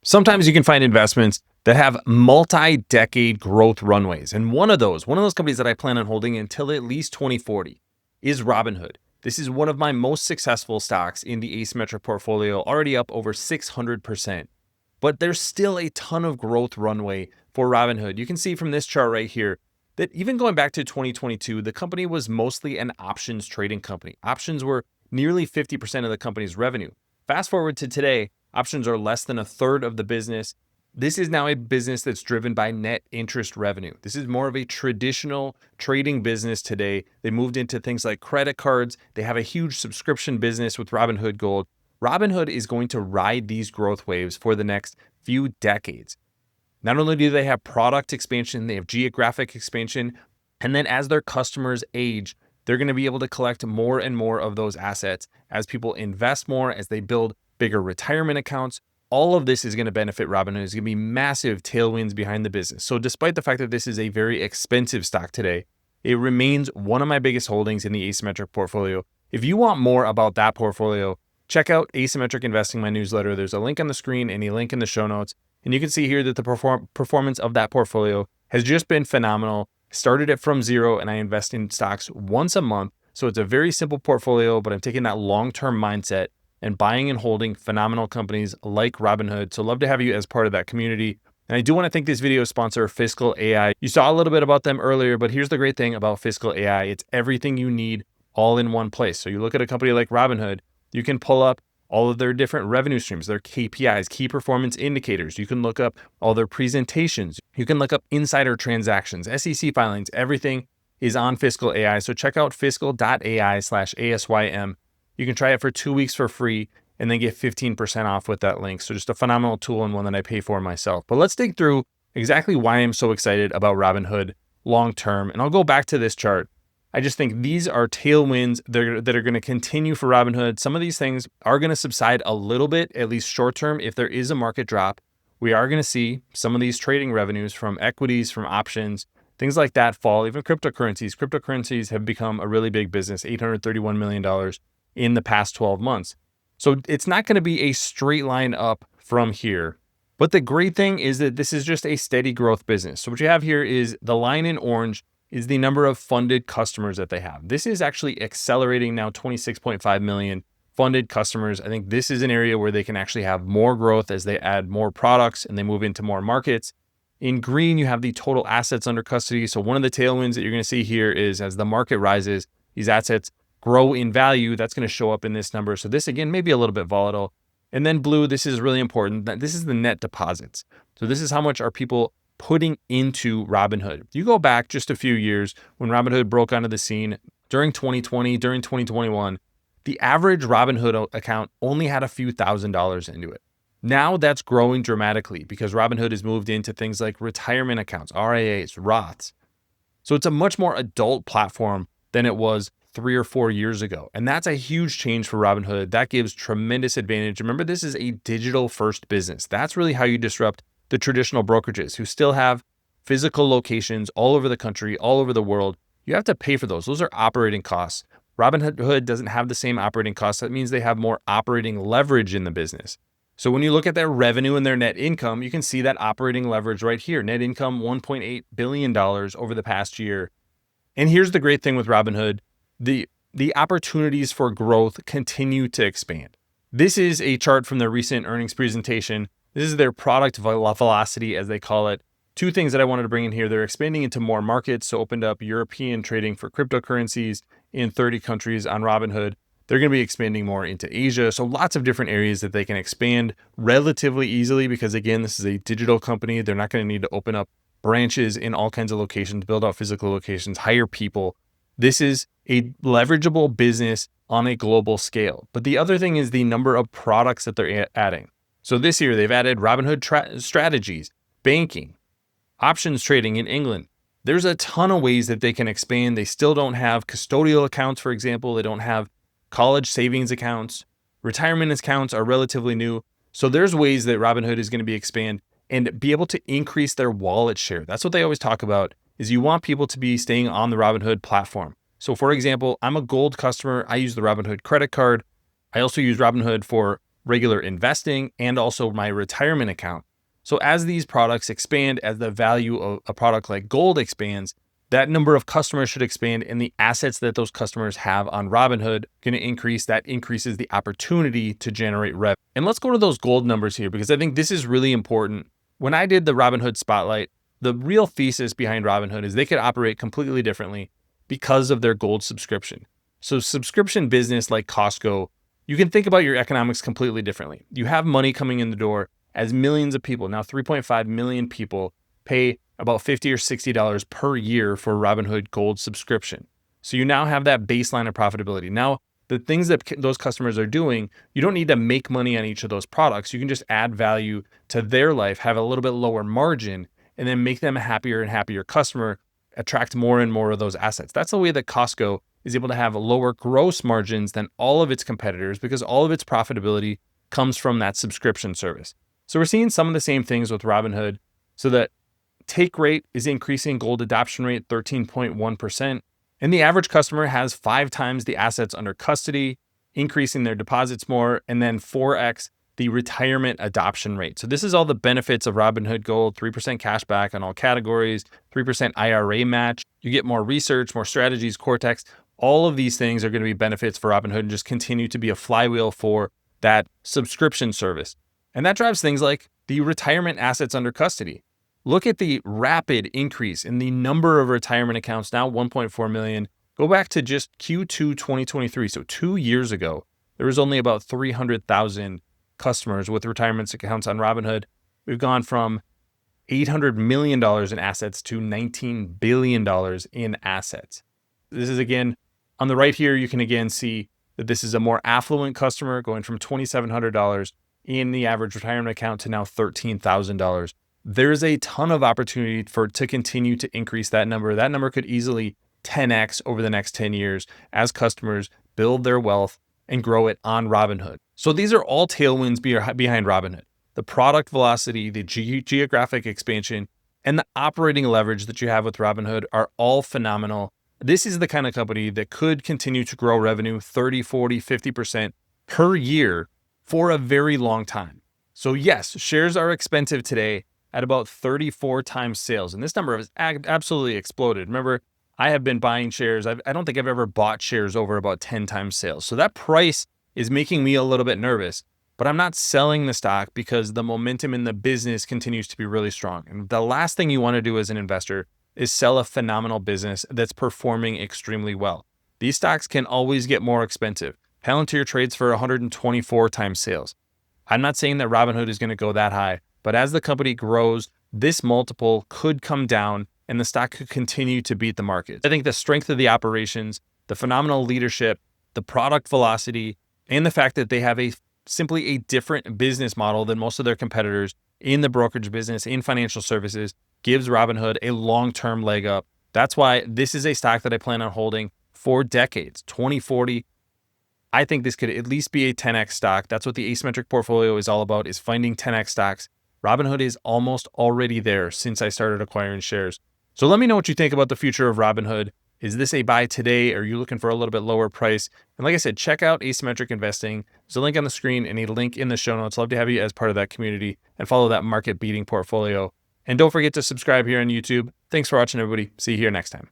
Sometimes you can find investments that have multi-decade growth runways. And one of those companies that I plan on holding until at least 2040 is Robinhood. This is one of my most successful stocks in the asymmetric portfolio, already up over 600%. But there's still a ton of growth runway for Robinhood. You can see from this chart right here that even going back to 2022, the company was mostly an options trading company. Options were nearly 50% of the company's revenue. Fast forward to today, options are less than a third of the business. This is now a business that's driven by net interest revenue. This is more of a traditional trading business today. They moved into things like credit cards. They have a huge subscription business with Robinhood Gold. Robinhood is going to ride these growth waves for the next few decades. Not only do they have product expansion, they have geographic expansion. And then as their customers age, they're going to be able to collect more and more of those assets as people invest more, as they build bigger retirement accounts. All of this is going to benefit Robinhood. It's going to be massive tailwinds behind the business. So despite the fact that this is a very expensive stock today, it remains one of my biggest holdings in the asymmetric portfolio. If you want more about that portfolio, check out Asymmetric Investing, my newsletter. There's a link on the screen and a link in the show notes. And you can see here that the performance of that portfolio has just been phenomenal. Started it from zero, and I invest in stocks once a month. So it's a very simple portfolio, but I'm taking that long-term mindset and buying and holding phenomenal companies like Robinhood. So love to have you as part of that community. And I do want to thank this video sponsor, Fiscal AI. You saw a little bit about them earlier, but here's the great thing about Fiscal AI. It's everything you need all in one place. So you look at a company like Robinhood, you can pull up all of their different revenue streams, their KPIs, key performance indicators. You can look up all their presentations. You can look up insider transactions, SEC filings. Everything is on Fiscal AI. So check out fiscal.ai/ASYM. You can try it for 2 weeks for free and then get 15% off with that link. So just a phenomenal tool and one that I pay for myself. But let's dig through exactly why I'm so excited about Robinhood long term. And I'll go back to this chart. I just think these are tailwinds that are going to continue for Robinhood. Some of these things are going to subside a little bit, at least short term. If there is a market drop, we are going to see some of these trading revenues from equities, from options, things like that fall. Even cryptocurrencies. Cryptocurrencies have become a really big business, $831 million in the past 12 months. So it's not going to be a straight line up from here. But the great thing is that this is just a steady growth business. So what you have here is the line in orange is the number of funded customers that they have. This is actually accelerating now, 26.5 million funded customers. I think this is an area where they can actually have more growth as they add more products and they move into more markets. In green, you have the total assets under custody. So one of the tailwinds that you're going to see here is as the market rises, these assets grow in value. That's going to show up in this number. So this, again, may be a little bit volatile. And then blue, this is really important. This is the net deposits. So this is how much are people putting into Robinhood. You go back just a few years when Robinhood broke onto the scene during 2020, during 2021, the average Robinhood account only had a few $1,000s into it. Now that's growing dramatically because Robinhood has moved into things like retirement accounts, RIAs, Roths. So it's a much more adult platform than it was 3 or 4 years ago. And that's a huge change for Robinhood. That gives tremendous advantage. Remember, this is a digital first business. That's really how you disrupt the traditional brokerages who still have physical locations all over the country, all over the world. You have to pay for those. Those are operating costs. Robinhood doesn't have the same operating costs. That means they have more operating leverage in the business. So when you look at their revenue and their net income, you can see that operating leverage right here. Net income, $1.8 billion over the past year. And here's the great thing with Robinhood. The opportunities for growth continue to expand. This is a chart from their recent earnings presentation. This is their product velocity, as they call it. Two things that I wanted to bring in here. They're expanding into more markets, so opened up European trading for cryptocurrencies in 30 countries on Robinhood. They're going to be expanding more into Asia. So lots of different areas that they can expand relatively easily because, again, this is a digital company. They're not going to need to open up branches in all kinds of locations, build out physical locations, hire people. This is a leverageable business on a global scale. But the other thing is the number of products that they're adding. So this year, they've added Robinhood strategies, banking, options trading in England. There's a ton of ways that they can expand. They still don't have custodial accounts, for example. They don't have college savings accounts. Retirement accounts are relatively new. So there's ways that Robinhood is going to be expand and be able to increase their wallet share. That's what they always talk about, is you want people to be staying on the Robinhood platform. So for example, I'm a gold customer. I use the Robinhood credit card. I also use Robinhood for regular investing, and also my retirement account. So as these products expand, as the value of a product like gold expands, that number of customers should expand, and the assets that those customers have on Robinhood going to increase. That increases the opportunity to generate revenue. And let's go to those gold numbers here, because I think this is really important. When I did the Robinhood Spotlight, the real thesis behind Robinhood is they could operate completely differently because of their gold subscription. So subscription business like Costco, you can think about your economics completely differently. You have money coming in the door as millions of people, now 3.5 million people, pay about $50 or $60 per year for Robinhood Gold subscription. So you now have that baseline of profitability. Now, the things that those customers are doing, you don't need to make money on each of those products. You can just add value to their life, have a little bit lower margin, and then make them a happier and happier customer, attract more and more of those assets. That's the way that Costco is able to have lower gross margins than all of its competitors, because all of its profitability comes from that subscription service. So we're seeing some of the same things with Robinhood. So that take rate is increasing, gold adoption rate 13.1%, and the average customer has 5 times the assets under custody, increasing their deposits more, and then 4x the retirement adoption rate. So this is all the benefits of Robinhood Gold: 3% cash back on all categories, 3% IRA match. You get more research, more strategies, Cortex. All of these things are going to be benefits for Robinhood and just continue to be a flywheel for that subscription service. And that drives things like the retirement assets under custody. Look at the rapid increase in the number of retirement accounts, now 1.4 million. Go back to just Q2 2023. So 2 years ago, there was only about 300,000 customers with retirement accounts on Robinhood. We've gone from $800 million in assets to $19 billion in assets. This is, again, on the right here, you can again see that this is a more affluent customer, going from $2,700 in the average retirement account to now $13,000. There's a ton of opportunity to continue to increase that number. That number could easily 10x over the next 10 years as customers build their wealth and grow it on Robinhood. So these are all tailwinds behind Robinhood. The product velocity, the geographic expansion, and the operating leverage that you have with Robinhood are all phenomenal. This is the kind of company that could continue to grow revenue 30, 40, 50% per year for a very long time. So yes, shares are expensive today at about 34 times sales. And this number has absolutely exploded. Remember, I have been buying shares. I don't think I've ever bought shares over about 10 times sales. So that price is making me a little bit nervous, but I'm not selling the stock because the momentum in the business continues to be really strong. And the last thing you want to do as an investor is sell a phenomenal business that's performing extremely well. These stocks can always get more expensive. Palantir trades for 124 times sales. I'm not saying that Robinhood is going to go that high, but as the company grows, this multiple could come down and the stock could continue to beat the market. I think the strength of the operations, the phenomenal leadership, the product velocity, and the fact that they have simply a different business model than most of their competitors in the brokerage business, in financial services, gives Robinhood a long-term leg up. That's why this is a stock that I plan on holding for decades, 2040. I think this could at least be a 10x stock. That's what the asymmetric portfolio is all about, is finding 10x stocks. Robinhood is almost already there since I started acquiring shares. So let me know what you think about the future of Robinhood. Is this a buy today? Or are you looking for a little bit lower price? And like I said, check out Asymmetric Investing. There's a link on the screen and a link in the show notes. Love to have you as part of that community and follow that market beating portfolio. And don't forget to subscribe here on YouTube. Thanks for watching, everybody. See you here next time.